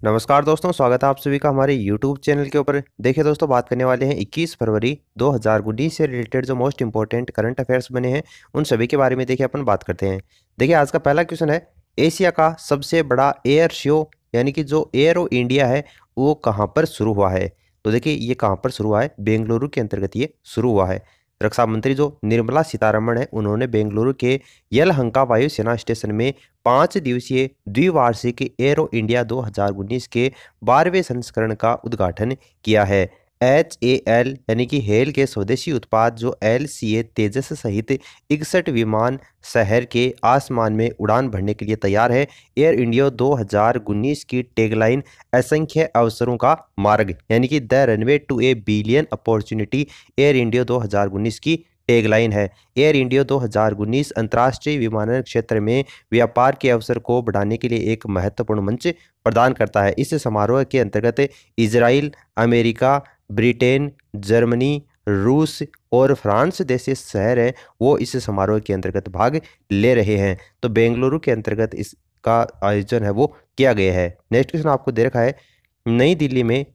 नमस्कार दोस्तों, स्वागत है आप सभी का हमारे YouTube चैनल के ऊपर। देखिए दोस्तों, बात करने वाले हैं 21 फरवरी 2019 से रिलेटेड जो मोस्ट इंपॉर्टेंट करंट अफेयर्स बने हैं उन सभी के बारे में देखिए अपन बात करते हैं। देखिए आज का पहला क्वेश्चन है, एशिया का सबसे बड़ा एयर शो यानी कि जो एयरो इंडिया है वो कहाँ पर शुरू हुआ है। तो देखिए ये कहाँ पर शुरू हुआ है, बेंगलुरु के अंतर्गत ये शुरू हुआ है। रक्षा मंत्री जो निर्मला सीतारमण है उन्होंने बेंगलुरु के यलहंका वायुसेना स्टेशन में 5 दिवसीय द्विवार्षिक एरो इंडिया 2019 के 12वें संस्करण का उद्घाटन किया है। HAL यानी कि हेल के स्वदेशी उत्पाद जो LCA तेजस सहित 61 विमान शहर के आसमान में उड़ान भरने के लिए तैयार है। एयर इंडिया 2019 की टैगलाइन असंख्य अवसरों का मार्ग यानी कि the runway to a billion opportunity Air India 2019 की टैगलाइन है। एयर इंडिया 2019 अंतर्राष्ट्रीय विमानन क्षेत्र में व्यापार के अवसर को बढ़ाने के लिए एक महत्वपूर्ण मंच प्रदान करता है। इस समारोह के अंतर्गत इजराइल, अमेरिका, ब्रिटेन, जर्मनी, रूस और फ्रांस जैसे शहर हैं वो इस समारोह के अंतर्गत भाग ले रहे हैं। तो बेंगलुरु के अंतर्गत इसका आयोजन है वो किया गया है। नेक्स्ट क्वेश्चन आपको दे रखा है, नई दिल्ली में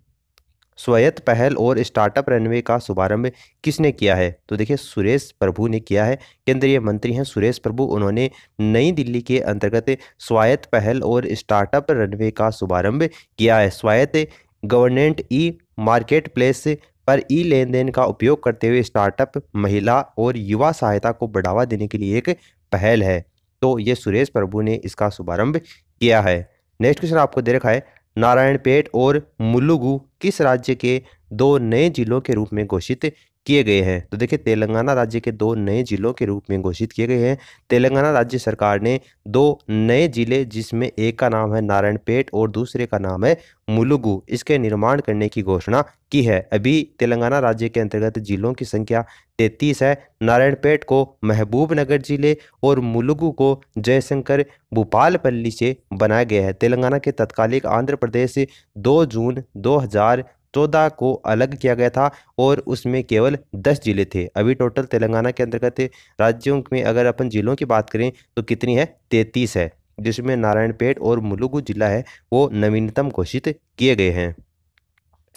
स्वायत्त पहल और स्टार्टअप रनवे का शुभारंभ किसने किया है। तो देखिए सुरेश प्रभु ने किया है। केंद्रीय मंत्री हैं सुरेश प्रभु, उन्होंने नई दिल्ली के अंतर्गत स्वायत्त पहल और स्टार्टअप रनवे का शुभारंभ किया है। स्वायत्त गवर्नमेंट ई मार्केट प्लेस पर ई लेन देन का उपयोग करते हुए स्टार्टअप, महिला और युवा सहायता को बढ़ावा देने के लिए एक पहल है। तो ये सुरेश प्रभु ने इसका शुभारंभ किया है। नेक्स्ट क्वेश्चन आपको दे रखा है, नारायणपेट और मुलुगु किस राज्य के दो नए जिलों के रूप में घोषित किए गए हैं। तो देखिए तेलंगाना राज्य के दो नए जिलों के रूप में घोषित किए गए हैं। तेलंगाना राज्य सरकार ने दो नए जिले जिसमें एक का नाम है नारायणपेट और दूसरे का नाम है मुलुगु, इसके निर्माण करने की घोषणा की है। अभी तेलंगाना राज्य के अंतर्गत जिलों की संख्या 33 है। नारायणपेट को महबूबनगर जिले और मुलुगु को जयशंकर भूपालपल्ली से बनाया गया है। तेलंगाना के तत्कालिक आंध्र प्रदेश से 2 जून 2014 को अलग किया गया था और उसमें केवल 10 जिले थे। अभी टोटल तेलंगाना के अंतर्गत राज्यों में अगर अपन जिलों की बात करें तो कितनी है, 33 है, जिसमें नारायणपेट और मुलुगु जिला है वो नवीनतम घोषित किए गए हैं।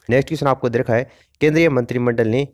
नेक्स्ट क्वेश्चन आपको दे रखा है, केंद्रीय मंत्रिमंडल ने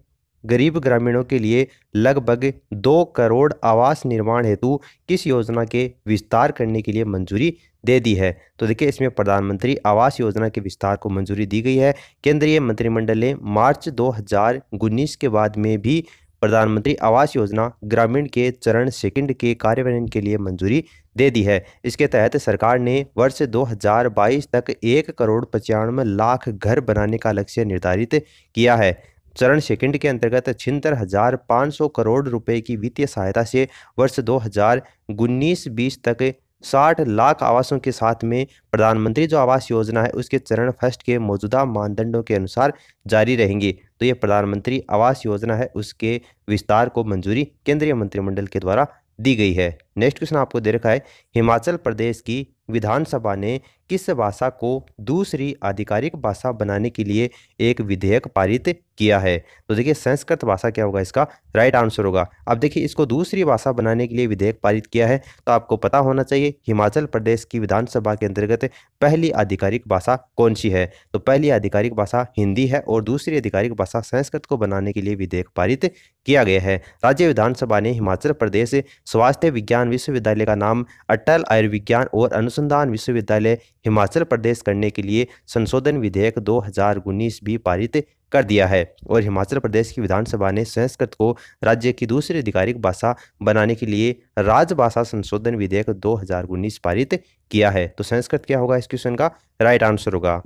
गरीब ग्रामीणों के लिए लगभग 2 करोड़ आवास निर्माण हेतु किस योजना के विस्तार करने के लिए मंजूरी दे दी है। तो देखिए इसमें प्रधानमंत्री आवास योजना के विस्तार को मंजूरी दी गई है। केंद्रीय मंत्रिमंडल ने मार्च 2019 के बाद में भी प्रधानमंत्री आवास योजना ग्रामीण के चरण सेकंड के कार्यान्वयन के लिए मंजूरी दे दी है। इसके तहत सरकार ने वर्ष 2022 तक 1,95,00,000 घर बनाने का लक्ष्य निर्धारित किया है। चरण सेकंड के अंतर्गत 76,500 करोड़ रुपए की वित्तीय सहायता से वर्ष 2019-20 तक 60 लाख आवासों के साथ में प्रधानमंत्री जो आवास योजना है उसके चरण फर्स्ट के मौजूदा मानदंडों के अनुसार जारी रहेंगी। तो ये प्रधानमंत्री आवास योजना है उसके विस्तार को मंजूरी केंद्रीय मंत्रिमंडल के द्वारा दी गई है। नेक्स्ट क्वेश्चन आपको दे रखा है, हिमाचल प्रदेश की विधानसभा ने किस भाषा को दूसरी आधिकारिक भाषा बनाने के लिए एक विधेयक पारित किया है। तो देखिए संस्कृत भाषा क्या होगा, इसका राइट आंसर होगा। अब देखिए इसको दूसरी भाषा बनाने के लिए विधेयक पारित किया है तो आपको पता होना चाहिए हिमाचल प्रदेश की विधानसभा के अंतर्गत पहली आधिकारिक भाषा कौन सी है। तो पहली आधिकारिक भाषा हिंदी है और दूसरी आधिकारिक भाषा संस्कृत को बनाने के लिए विधेयक पारित किया गया है। राज्य विधानसभा ने हिमाचल प्रदेश स्वास्थ्य विज्ञान विश्वविद्यालय का नाम अटल आयुर्विज्ञान और अनुसंधान विश्वविद्यालय हिमाचल प्रदेश करने के लिए संशोधन विधेयक 2019 भी पारित कर दिया है। और हिमाचल प्रदेश की विधानसभा ने संस्कृत को राज्य की दूसरी आधिकारिक भाषा बनाने के लिए राजभाषा संशोधन विधेयक 2019 पारित किया है। तो संस्कृत क्या होगा, इस क्वेश्चन का राइट आंसर होगा।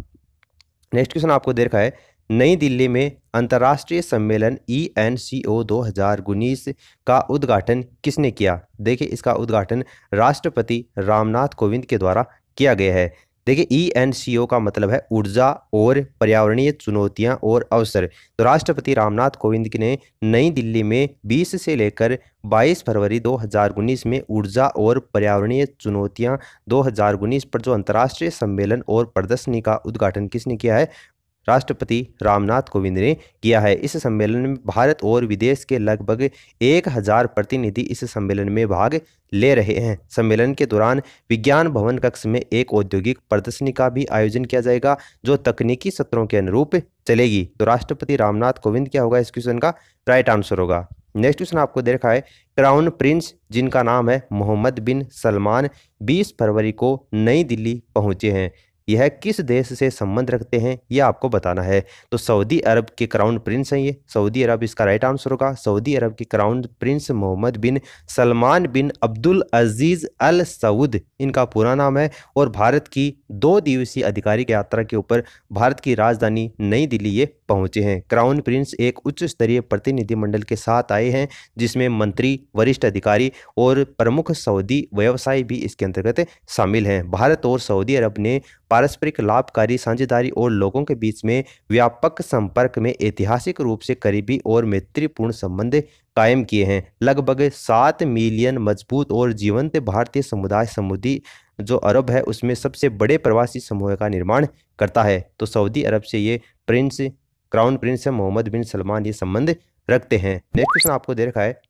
नेक्स्ट क्वेश्चन आपको दे रखा है, नई दिल्ली में अंतर्राष्ट्रीय सम्मेलन ENCO 2019 का उद्घाटन किसने किया। देखिए इसका उद्घाटन राष्ट्रपति रामनाथ कोविंद के द्वारा किया गया है। देखिए ENCO का मतलब है ऊर्जा और पर्यावरणीय चुनौतियां और अवसर। तो राष्ट्रपति रामनाथ कोविंद ने नई दिल्ली में 20 से लेकर 22 फरवरी 2019 में ऊर्जा और पर्यावरणीय चुनौतियां 2019 पर जो अंतर्राष्ट्रीय सम्मेलन और प्रदर्शनी का उद्घाटन किसने किया है, राष्ट्रपति रामनाथ कोविंद ने किया है। इस सम्मेलन में भारत और विदेश के लगभग 1000 प्रतिनिधि इस सम्मेलन में भाग ले रहे हैं। सम्मेलन के दौरान विज्ञान भवन कक्ष में एक औद्योगिक प्रदर्शनी का भी आयोजन किया जाएगा जो तकनीकी सत्रों के अनुरूप चलेगी। तो राष्ट्रपति रामनाथ कोविंद क्या होगा, इस क्वेश्चन का राइट आंसर होगा। नेक्स्ट क्वेश्चन आपको दे रखा है, क्राउन प्रिंस जिनका नाम है मोहम्मद बिन सलमान 20 फरवरी को नई दिल्ली पहुंचे हैं। यह किस देश से संबंध रखते हैं यह आपको बताना है। तो सऊदी अरब के क्राउन प्रिंस हैं ये, सऊदी अरब इसका राइट आंसर होगा। सऊदी अरब के क्राउन प्रिंस मोहम्मद बिन सलमान बिन अब्दुल अजीज अल सऊद इनका पूरा नाम है, और भारत की 2 दिवसीय आधिकारिक यात्रा के ऊपर भारत की राजधानी नई दिल्ली ये पहुंचे हैं। क्राउन प्रिंस एक उच्च स्तरीय प्रतिनिधिमंडल के साथ आए हैं जिसमें मंत्री, वरिष्ठ अधिकारी और प्रमुख सऊदी व्यवसायी भी इसके अंतर्गत शामिल हैं। भारत और सऊदी अरब ने पारस्परिक लाभकारी साझेदारी और लोगों के बीच में व्यापक संपर्क में ऐतिहासिक रूप से करीबी और मैत्रीपूर्ण संबंध कायम किए हैं। लगभग 7 मिलियन मजबूत और जीवंत भारतीय समुदाय समुद्री जो अरब है उसमें सबसे बड़े प्रवासी समूह का निर्माण करता है। तो सऊदी अरब से ये क्राउन प्रिंस मोहम्मद बिन सलमान ये संबंध रखते हैं। नेक्स्ट क्वेश्चन आपको दे रखा है,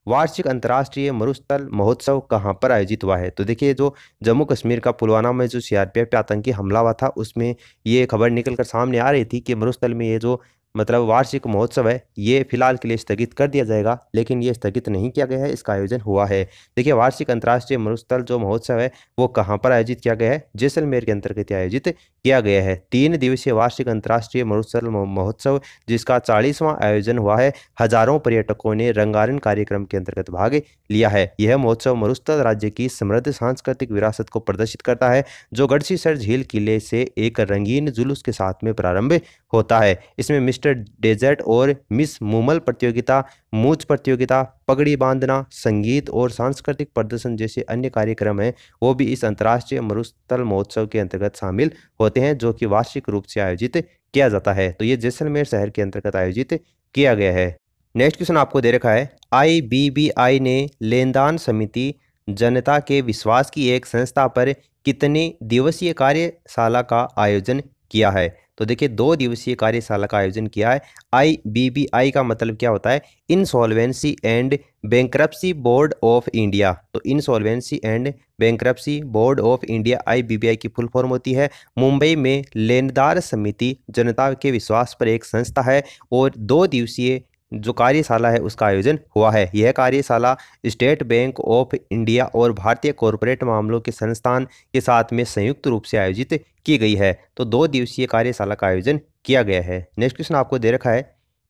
वार्षिक अंतर्राष्ट्रीय मरुस्थल महोत्सव कहाँ पर आयोजित हुआ है। तो देखिए, जो जम्मू कश्मीर का पुलवामा में जो सीआरपीएफ पे आतंकी हमला हुआ था उसमें ये खबर निकल कर सामने आ रही थी कि मरुस्थल में ये जो वार्षिक महोत्सव है ये फिलहाल के लिए स्थगित कर दिया जाएगा, लेकिन ये स्थगित नहीं किया गया है, इसका आयोजन हुआ है। देखिए, वार्षिक अंतर्राष्ट्रीय मरुस्थल जो महोत्सव है वो कहाँ पर आयोजित किया गया है, जैसलमेर के अंतर्गत आयोजित किया गया है। 3 दिवसीय वार्षिक अंतर्राष्ट्रीय मरुस्थल महोत्सव जिसका 40वां आयोजन हुआ है। हजारों पर्यटकों ने रंगारंग कार्यक्रम के अंतर्गत भाग लिया है। यह महोत्सव मरुस्थल राज्य की समृद्ध सांस्कृतिक विरासत को प्रदर्शित करता है जो गढ़सीसर झील किले से एक रंगीन जुलूस के साथ में प्रारंभ होता है। इसमें मिस्टर डेजर्ट और मिस मूमल प्रतियोगिता, मूंछ प्रतियोगिता, पगड़ी बांधना, संगीत और सांस्कृतिक प्रदर्शन जैसे अन्य कार्यक्रम हैं वो भी इस अंतर्राष्ट्रीय मरुस्थल महोत्सव के अंतर्गत शामिल होते हैं जो कि वार्षिक रूप से आयोजित किया जाता है। तो ये जैसलमेर शहर के अंतर्गत आयोजित किया गया है। नेक्स्ट क्वेश्चन आपको दे रखा है, IBBI ने लेनदान समिति जनता के विश्वास की एक संस्था पर कितने दिवसीय कार्यशाला का आयोजन किया है। तो देखिए, 2 दिवसीय कार्यशाला का आयोजन किया है। IBBI का मतलब क्या होता है, insolvency and bankruptcy board of India. तो insolvency and bankruptcy board of India IBBI की फुल फॉर्म होती है। मुंबई में लेनदार समिति जनता के विश्वास पर एक संस्था है और 2 दिवसीय जो कार्यशाला है उसका आयोजन हुआ है। यह कार्यशाला स्टेट बैंक ऑफ इंडिया और भारतीय कॉरपोरेट मामलों के संस्थान के साथ में संयुक्त रूप से आयोजित की गई है। तो 2 दिवसीय कार्यशाला का आयोजन किया गया है। नेक्स्ट क्वेश्चन आपको दे रखा है,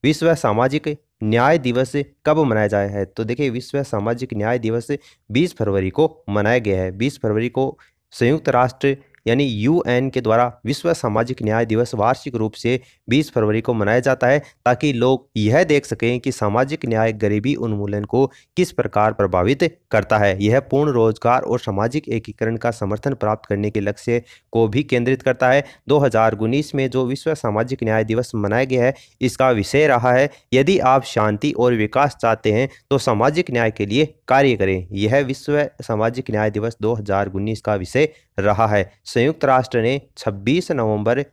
विश्व सामाजिक न्याय दिवस कब मनाया जाए है। तो देखिए, विश्व सामाजिक न्याय दिवस 20 फरवरी को मनाया गया है। 20 फरवरी को संयुक्त राष्ट्र यानी UN के द्वारा विश्व सामाजिक न्याय दिवस वार्षिक रूप से 20 फरवरी को मनाया जाता है ताकि लोग यह देख सकें कि सामाजिक न्याय गरीबी उन्मूलन को किस प्रकार प्रभावित करता है। यह पूर्ण रोजगार और सामाजिक एकीकरण का समर्थन प्राप्त करने के लक्ष्य को भी केंद्रित करता है। 2019 में जो विश्व सामाजिक न्याय दिवस मनाया गया है इसका विषय रहा है, यदि आप शांति और विकास चाहते हैं तो सामाजिक न्याय के लिए कार्य करें। यह विश्व सामाजिक न्याय दिवस 2019 का विषय रहा है। संयुक्त राष्ट्र ने 26 नवंबर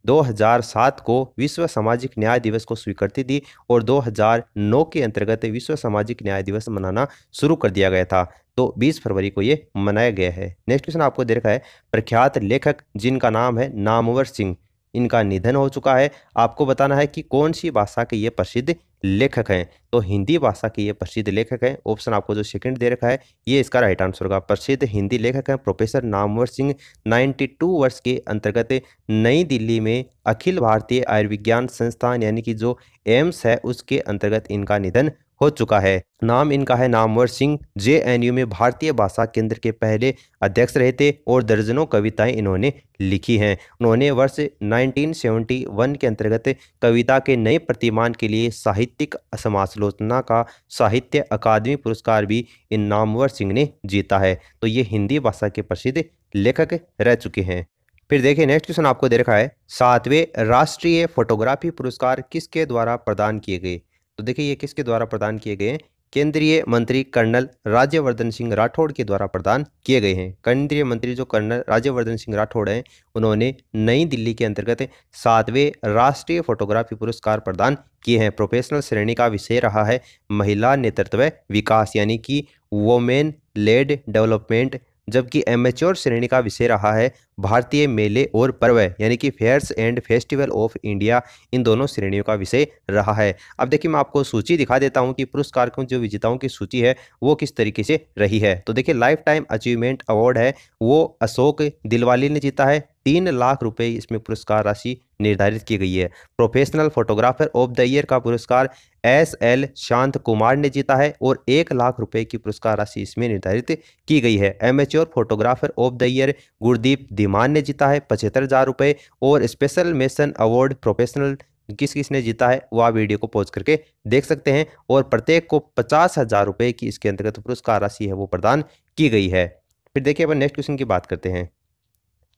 2007 को विश्व सामाजिक न्याय दिवस को स्वीकृति दी और 2009 के अंतर्गत विश्व सामाजिक न्याय दिवस मनाना शुरू कर दिया गया था। तो 20 फरवरी को ये मनाया गया है। नेक्स्ट क्वेश्चन आपको दे रखा है, प्रख्यात लेखक जिनका नाम है नामवर सिंह, इनका निधन हो चुका है। आपको बताना है कि कौन सी भाषा के ये प्रसिद्ध लेखक हैं। तो हिंदी भाषा के ये प्रसिद्ध लेखक हैं। ऑप्शन आपको जो सेकंड दे रखा है ये इसका राइट आंसर होगा। प्रसिद्ध हिंदी लेखक हैं प्रोफेसर नामवर सिंह। 92 वर्ष के अंतर्गत नई दिल्ली में अखिल भारतीय आयुर्विज्ञान संस्थान यानी कि जो एम्स है उसके अंतर्गत इनका निधन हो चुका है। नाम इनका है नामवर सिंह। JNU में भारतीय भाषा केंद्र के पहले अध्यक्ष रहे थे और दर्जनों कविताएं इन्होंने लिखी हैं। उन्होंने वर्ष 1971 के अंतर्गत कविता के नए प्रतिमान के लिए साहित्यिक समालोचना का साहित्य अकादमी पुरस्कार भी इन नामवर सिंह ने जीता है। तो ये हिंदी भाषा के प्रसिद्ध लेखक रह चुके हैं। फिर देखिए, नेक्स्ट क्वेश्चन आपको दे रखा है, 7वें राष्ट्रीय फोटोग्राफी पुरस्कार किसके द्वारा प्रदान किए गए। तो देखिए, ये किसके द्वारा प्रदान किए गए, केंद्रीय मंत्री कर्नल राज्यवर्धन सिंह राठौड़ के द्वारा प्रदान किए गए हैं। केंद्रीय मंत्री जो कर्नल राज्यवर्धन सिंह राठौड़ हैं, उन्होंने नई दिल्ली के अंतर्गत 7वें राष्ट्रीय फोटोग्राफी पुरस्कार प्रदान किए हैं। प्रोफेशनल श्रेणी का विषय रहा है महिला नेतृत्व विकास, यानी कि वोमेन लेड डेवलपमेंट, जबकि एमेच्योर श्रेणी का विषय रहा है भारतीय मेले और पर्व, यानी कि fairs and festival of India. इन दोनों श्रेणियों का विषय रहा है। अब देखिए मैं आपको सूची दिखा देता हूं कि पुरस्कार को जो विजेताओं की सूची है वो किस तरीके से रही है। तो देखिए लाइफ टाइम अचीवमेंट अवार्ड है वो अशोक दिलवाली ने जीता है, 3 लाख रुपए इसमें पुरस्कार राशि निर्धारित की गई है। Professional photographer of the year का पुरस्कार SL शांत कुमार ने जीता है और 1 लाख रुपए की पुरस्कार राशि इसमें निर्धारित की गई है। Amateur photographer of the year Gurdeep Dhiman ने जीता है 75,000 रुपए, और स्पेशल मेंशन अवार्ड प्रोफेशनल किस किसने जीता है वो आप वीडियो को पॉज करके देख सकते हैं, और प्रत्येक को 50,000 रुपए की इसके अंतर्गत पुरस्कार राशि है वो प्रदान की गई है। फिर देखिए अपन नेक्स्ट क्वेश्चन की बात करते हैं।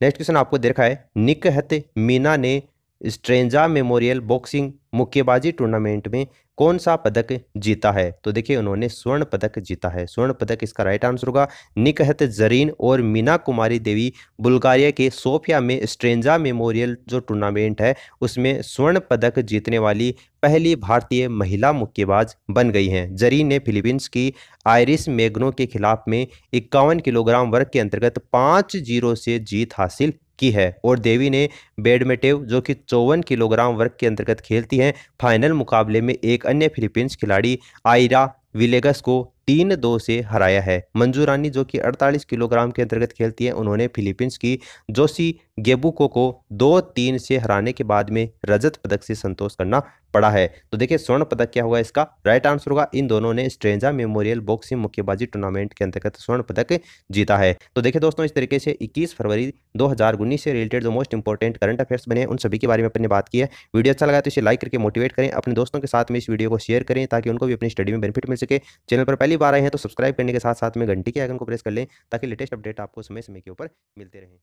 नेक्स्ट क्वेश्चन आपको दे रखा है, निकहत मीना ने स्ट्रेंजा मेमोरियल बॉक्सिंग मुक्केबाजी टूर्नामेंट में कौन सा पदक जीता है? तो देखिए उन्होंने स्वर्ण पदक जीता है। स्वर्ण पदक इसका राइट आंसर होगा। निकहत जरीन और मीना कुमारी देवी बुल्गारिया के सोफिया में स्ट्रेंजा मेमोरियल जो टूर्नामेंट है उसमें स्वर्ण पदक जीतने वाली पहली भारतीय महिला मुक्केबाज बन गई हैं। जरीन ने फिलीपींस की आयरिस मैग्नो के खिलाफ में 51 किलोग्राम वर्ग के अंतर्गत 5-0 से जीत हासिल की है, और देवी ने बेडमेटेव जो कि 54 किलोग्राम वर्ग के अंतर्गत खेलती हैं, फाइनल मुकाबले में एक अन्य फिलीपींस खिलाड़ी आयरा विलेगस को 3-2 से हराया है। मंजू रानी जो कि 48 किलोग्राम के अंतर्गत खेलती हैं, उन्होंने फिलीपींस की जोशी गेबुको को 2-3 से हराने के बाद में रजत पदक से संतोष करना पड़ा है। तो देखिए स्वर्ण पदक क्या होगा, इसका राइट आंसर होगा। इन दोनों ने स्ट्रेंजा मेमोरियल बॉक्सिंग मुक्केबाजी टूर्नामेंट के अंतर्गत स्वर्ण पदक जीता है। तो देखिए दोस्तों इस तरीके से 21 फरवरी 2019 से रिलेटेड जो मोस्ट इंपॉर्टेंट करंट अफेयर्स बने हैं उन सभी के बारे में अपने बात की है। वीडियो अच्छा लगा तो इसे लाइक करके मोटिवेट करें, अपने दोस्तों के साथ में इस वीडियो को शेयर करें ताकि उनको भी अपनी स्टडी में बेनिफिट मिल सके। चैनल पर पहली बार आए हैं तो सब्सक्राइब करने के साथ साथ में घंटी के आइकन को प्रेस कर लें ताकि लेटेस्ट अपडेट आपको समय समय के ऊपर मिलते रहें।